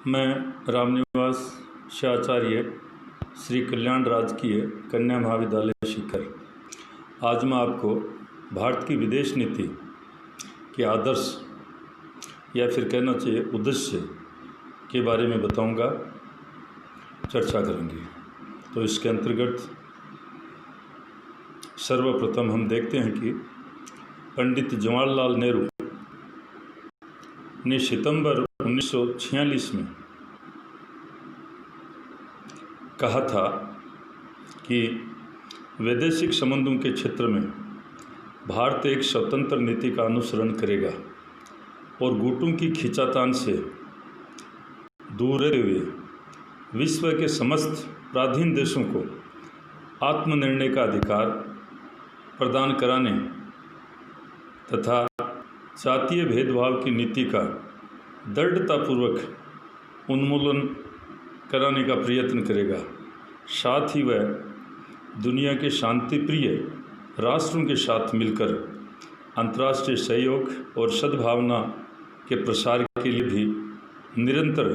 मैं रामनिवास शाचार्य श्री कल्याण राजकीय कन्या महाविद्यालय शिखर। आज मैं आपको भारत की विदेश नीति के आदर्श या फिर कहना चाहिए उद्देश्य के बारे में बताऊंगा, चर्चा करेंगे। तो इसके अंतर्गत सर्वप्रथम हम देखते हैं कि पंडित जवाहरलाल नेहरू ने सितंबर 1946 में कहा था कि वैदेशिक संबंधों के क्षेत्र में भारत एक स्वतंत्र नीति का अनुसरण करेगा और गुटों की खींचातान से दूर रहते हुए विश्व के समस्त पराधीन देशों को आत्मनिर्णय का अधिकार प्रदान कराने तथा जातीय भेदभाव की नीति का दृढ़तापूर्वक उन्मूलन कराने का प्रयत्न करेगा। साथ ही वह दुनिया के शांतिप्रिय राष्ट्रों के साथ मिलकर अंतर्राष्ट्रीय सहयोग और सद्भावना के प्रसार के लिए भी निरंतर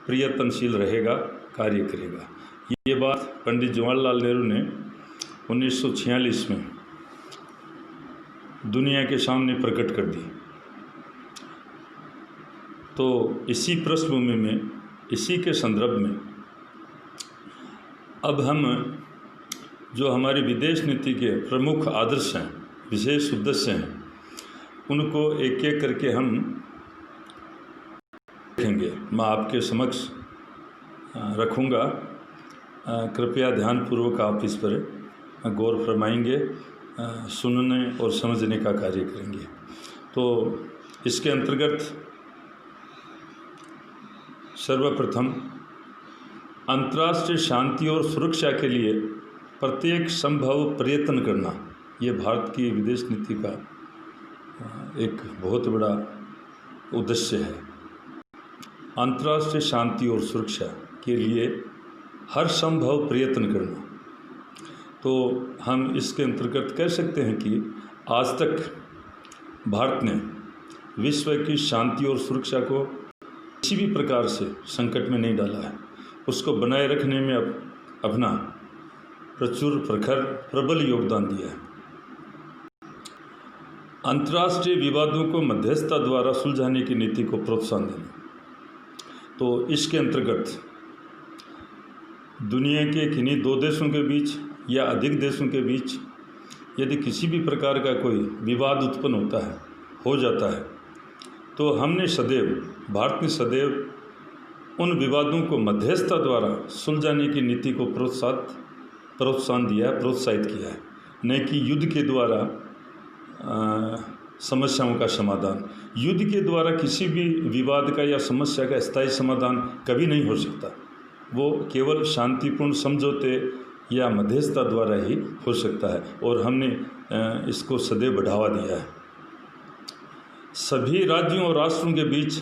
प्रयत्नशील रहेगा, कार्य करेगा। ये बात पंडित जवाहरलाल नेहरू ने 1946 में दुनिया के सामने प्रकट कर दी। तो इसी पृष्ठभूमि में, इसी के संदर्भ में अब हम जो हमारी विदेश नीति के प्रमुख आदर्श हैं, विशेष उद्देश्य हैं, उनको एक एक करके हम देखेंगे। मैं आपके समक्ष रखूँगा, कृपया ध्यानपूर्वक आप इस पर गौर फरमाएंगे, सुनने और समझने का कार्य करेंगे। तो इसके अंतर्गत सर्वप्रथम अंतर्राष्ट्रीय शांति और सुरक्षा के लिए प्रत्येक संभव प्रयत्न करना, ये भारत की विदेश नीति का एक बहुत बड़ा उद्देश्य है। अंतर्राष्ट्रीय शांति और सुरक्षा के लिए हर संभव प्रयत्न करना। तो हम इसके अंतर्गत कह सकते हैं कि आज तक भारत ने विश्व की शांति और सुरक्षा को किसी भी प्रकार से संकट में नहीं डाला है। उसको बनाए रखने में अपना प्रचुर प्रबल योगदान दिया है। अंतर्राष्ट्रीय विवादों को मध्यस्थता द्वारा सुलझाने की नीति को प्रोत्साहन देना। तो इसके अंतर्गत दुनिया के किन्हीं दो देशों के बीच या अधिक देशों के बीच यदि किसी भी प्रकार का कोई विवाद उत्पन्न होता है, हो जाता है, तो भारत ने सदैव उन विवादों को मध्यस्थता द्वारा सुलझाने की नीति को प्रोत्साहन दिया है, प्रोत्साहित किया है। न कि युद्ध के द्वारा समस्याओं का समाधान। युद्ध के द्वारा किसी भी विवाद का या समस्या का स्थायी समाधान कभी नहीं हो सकता। वो केवल शांतिपूर्ण समझौते या मध्यस्थता द्वारा ही हो सकता है, और हमने इसको सदैव बढ़ावा दिया है। सभी राज्यों और राष्ट्रों के बीच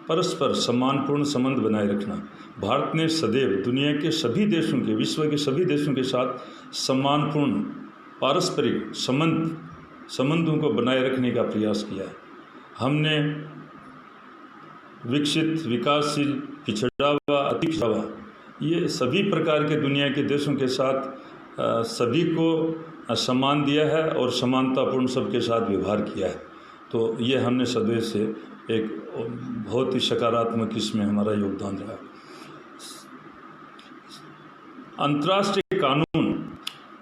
परस्पर सम्मानपूर्ण संबंध बनाए रखना। भारत ने सदैव दुनिया के सभी देशों के, विश्व के सभी देशों के साथ सम्मानपूर्ण पारस्परिक संबंधों को बनाए रखने का प्रयास किया है। हमने विकसित, विकासशील, पिछड़ा हुआ, अति पिछड़ा हुआ, ये सभी प्रकार के दुनिया के देशों के साथ सभी को सम्मान दिया है और समानतापूर्ण सबके साथ व्यवहार किया है। तो ये हमने सदैव से एक बहुत ही सकारात्मक इसमें हमारा योगदान रहा। अंतर्राष्ट्रीय कानून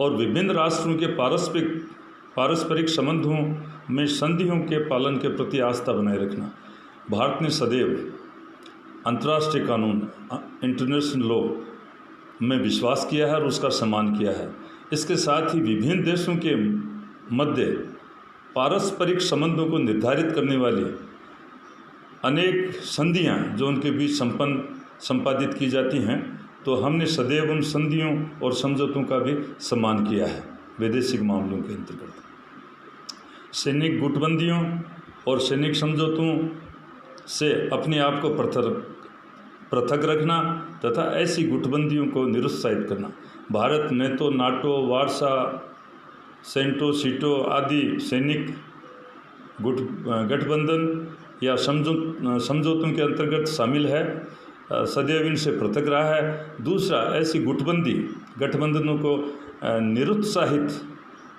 और विभिन्न राष्ट्रों के पारस्परिक संबंधों में संधियों के पालन के प्रति आस्था बनाए रखना। भारत ने सदैव अंतर्राष्ट्रीय कानून, इंटरनेशनल लॉ में विश्वास किया है और उसका सम्मान किया है। इसके साथ ही विभिन्न देशों के मध्य पारस्परिक संबंधों को निर्धारित करने वाली अनेक संधियां जो उनके बीच संपादित की जाती हैं, तो हमने सदैव उन संधियों और समझौतों का भी सम्मान किया है। वैदेशिक मामलों के अंतर्गत सैनिक गुटबंदियों और सैनिक समझौतों से अपने आप को पृथक रखना तथा ऐसी गुटबंदियों को निरुत्साहित करना। भारत ने तो नाटो, वार्सा, सेंटो, सीटो आदि सैनिक गठबंधन या समझौतों के अंतर्गत शामिल है, सदैव इनसे पृथक रहा है। दूसरा, ऐसी गठबंधनों को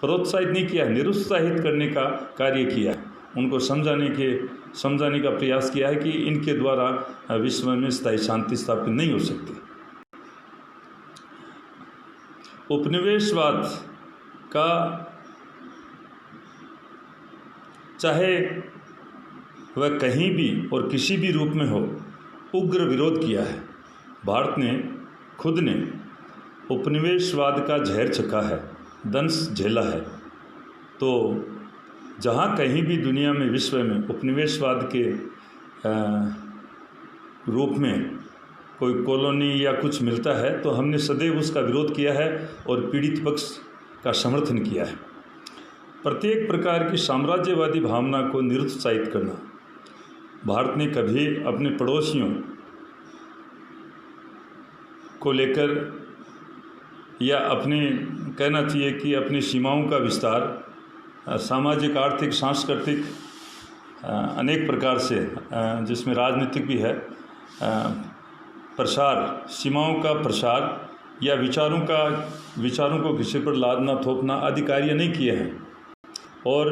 प्रोत्साहित नहीं किया, निरुत्साहित करने का कार्य किया है। उनको समझाने का प्रयास किया है कि इनके द्वारा विश्व में स्थायी शांति स्थापित नहीं हो सकती। उपनिवेशवाद का चाहे वह कहीं भी और किसी भी रूप में हो, उग्र विरोध किया है। भारत ने खुद ने उपनिवेशवाद का जहर चखा है, दंश झेला है। तो जहाँ कहीं भी दुनिया में, विश्व में उपनिवेशवाद के रूप में कोई कॉलोनी या कुछ मिलता है तो हमने सदैव उसका विरोध किया है और पीड़ित पक्ष का समर्थन किया है। प्रत्येक प्रकार की साम्राज्यवादी भावना को निरुत्साहित करना। भारत ने कभी अपने पड़ोसियों को लेकर या कहना चाहिए कि अपनी सीमाओं का विस्तार सामाजिक, आर्थिक, सांस्कृतिक अनेक प्रकार से, जिसमें राजनीतिक भी है, प्रसार, सीमाओं का प्रसार या विचारों को किसी पर लादना थोपना आदि कार्य नहीं किए हैं। और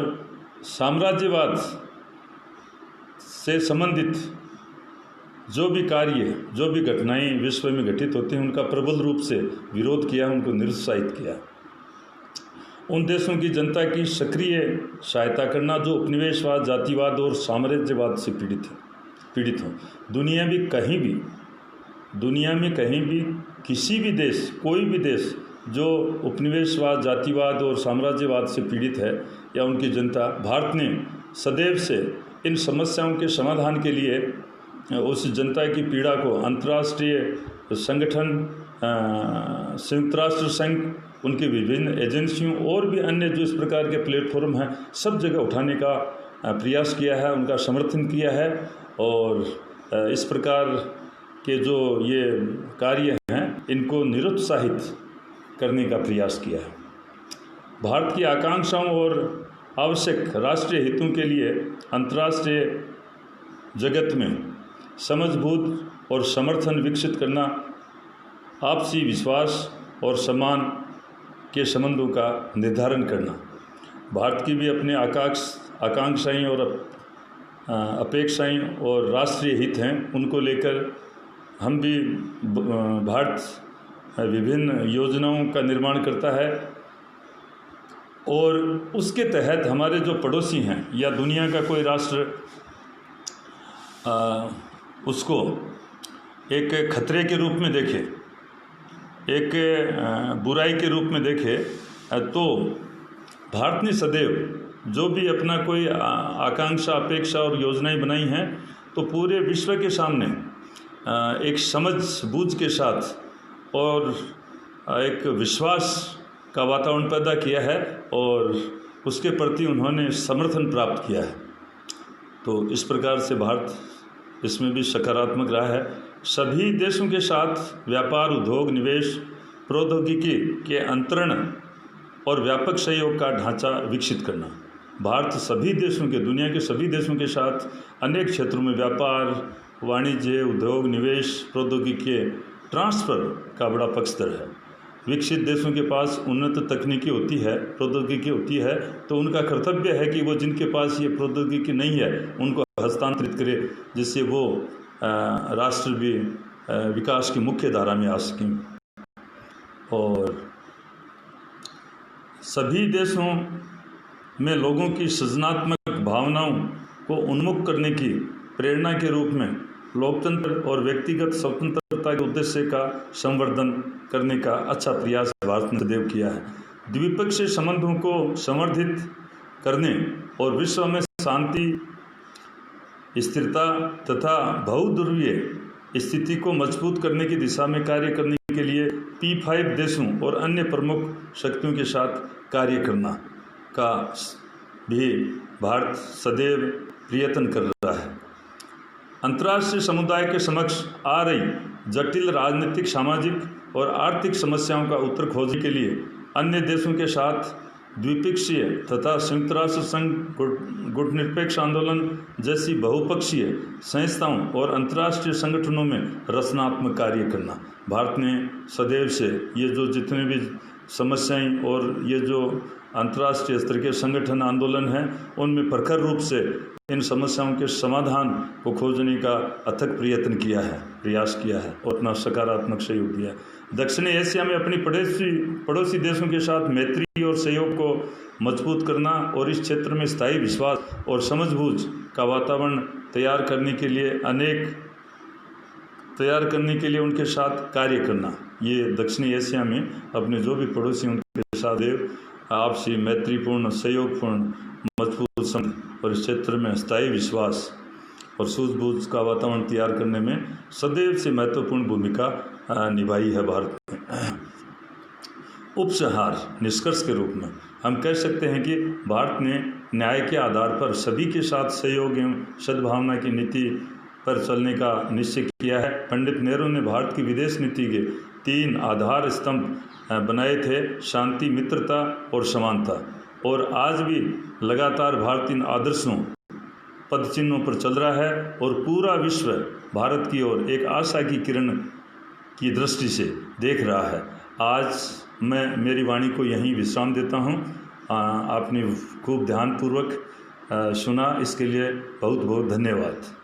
साम्राज्यवाद से संबंधित जो भी कार्य, जो भी घटनाएं विश्व में घटित होती हैं, उनका प्रबल रूप से विरोध किया, उनको निरुत्साहित किया। उन देशों की जनता की सक्रिय सहायता करना जो उपनिवेशवाद, जातिवाद और साम्राज्यवाद से पीड़ित हों। दुनिया में कहीं भी किसी भी देश, कोई भी देश जो उपनिवेशवाद, जातिवाद और साम्राज्यवाद से पीड़ित है या उनकी जनता, भारत ने सदैव से इन समस्याओं के समाधान के लिए उस जनता की पीड़ा को अंतर्राष्ट्रीय संगठन, संयुक्त राष्ट्र संघ, उनकी विभिन्न एजेंसियों और भी अन्य जो इस प्रकार के प्लेटफॉर्म हैं, सब जगह उठाने का प्रयास किया है, उनका समर्थन किया है। और इस प्रकार के जो ये कार्य हैं, इनको निरुत्साहित करने का प्रयास किया है। भारत की आकांक्षाओं और आवश्यक राष्ट्रीय हितों के लिए अंतर्राष्ट्रीय जगत में समझबूझ और समर्थन विकसित करना, आपसी विश्वास और सम्मान के संबंधों का निर्धारण करना। भारत की भी अपने आकांक्षाएं और अपेक्षाएं और राष्ट्रीय हित हैं, उनको लेकर हम भी, भारत विभिन्न योजनाओं का निर्माण करता है और उसके तहत हमारे जो पड़ोसी हैं या दुनिया का कोई राष्ट्र उसको एक खतरे के रूप में देखे, एक बुराई के रूप में देखे, तो भारत ने सदैव जो भी अपना कोई आकांक्षा, अपेक्षा और योजनाएं बनाई हैं, तो पूरे विश्व के सामने एक समझ बूझ के साथ और एक विश्वास का वातावरण पैदा किया है और उसके प्रति उन्होंने समर्थन प्राप्त किया है। तो इस प्रकार से भारत इसमें भी सकारात्मक रहा है। सभी देशों के साथ व्यापार, उद्योग, निवेश, प्रौद्योगिकी के अंतरण और व्यापक सहयोग का ढांचा विकसित करना। भारत सभी देशों के, दुनिया के सभी देशों के साथ अनेक क्षेत्रों में व्यापार, वाणिज्य, उद्योग, निवेश, प्रौद्योगिकी के ट्रांसफ़र का बड़ा पक्षधर है। विकसित देशों के पास उन्नत तकनीकी होती है, प्रौद्योगिकी होती है, तो उनका कर्तव्य है कि वो जिनके पास ये प्रौद्योगिकी नहीं है उनको हस्तांतरित करे, जिससे वो राष्ट्र भी विकास की मुख्य धारा में आ सकें। और सभी देशों में लोगों की सृजनात्मक भावनाओं को उन्मुख करने की प्रेरणा के रूप में लोकतंत्र और व्यक्तिगत स्वतंत्रता के उद्देश्य का संवर्धन करने का अच्छा प्रयास भारत ने सदैव किया है। द्विपक्षीय संबंधों को संवर्धित करने और विश्व में शांति, स्थिरता तथा बहुध्रुवीय स्थिति को मजबूत करने की दिशा में कार्य करने के लिए P5 देशों और अन्य प्रमुख शक्तियों के साथ कार्य करना का भी भारत सदैव प्रयत्न कर रहा है। अंतर्राष्ट्रीय समुदाय के समक्ष आ रही जटिल राजनीतिक, सामाजिक और आर्थिक समस्याओं का उत्तर खोजने के लिए अन्य देशों के साथ द्विपक्षीय तथा संयुक्त राष्ट्र संघ गुटनिरपेक्ष आंदोलन जैसी बहुपक्षीय संस्थाओं और अंतर्राष्ट्रीय संगठनों में रचनात्मक कार्य करना। भारत ने सदैव से ये जो जितने भी समस्याएं और ये जो अंतर्राष्ट्रीय स्तर के संगठन आंदोलन हैं उनमें प्रखर रूप से इन समस्याओं के समाधान को खोजने का अथक प्रयास किया है और अपना सकारात्मक सहयोग दिया है। दक्षिणी एशिया में अपनी पड़ोसी देशों के साथ मैत्री और सहयोग को मजबूत करना और इस क्षेत्र में स्थायी विश्वास और समझबूझ का वातावरण तैयार करने के लिए उनके साथ कार्य करना। ये दक्षिणी एशिया में अपने जो भी पड़ोसियों के साथ आपसी मैत्रीपूर्ण सहयोगपूर्ण मजबूत संबंध और इस क्षेत्र में स्थायी विश्वास और सूझबूझ का वातावरण तैयार करने में सदैव से महत्वपूर्ण भूमिका निभाई है भारत ने। उपसंहार निष्कर्ष के रूप में हम कह सकते हैं कि भारत ने न्याय के आधार पर सभी के साथ सहयोग एवं सद्भावना की नीति पर चलने का निश्चय किया है। पंडित नेहरू ने भारत की विदेश नीति के 3 आधार स्तंभ बनाए थे, शांति, मित्रता और समानता, और आज भी लगातार भारत इन आदर्शों पदचिन्हों पर चल रहा है और पूरा विश्व भारत की ओर एक आशा की किरण की दृष्टि से देख रहा है। आज मैं मेरी वाणी को यहीं विश्राम देता हूँ। आपने खूब ध्यानपूर्वक सुना, इसके लिए बहुत बहुत धन्यवाद।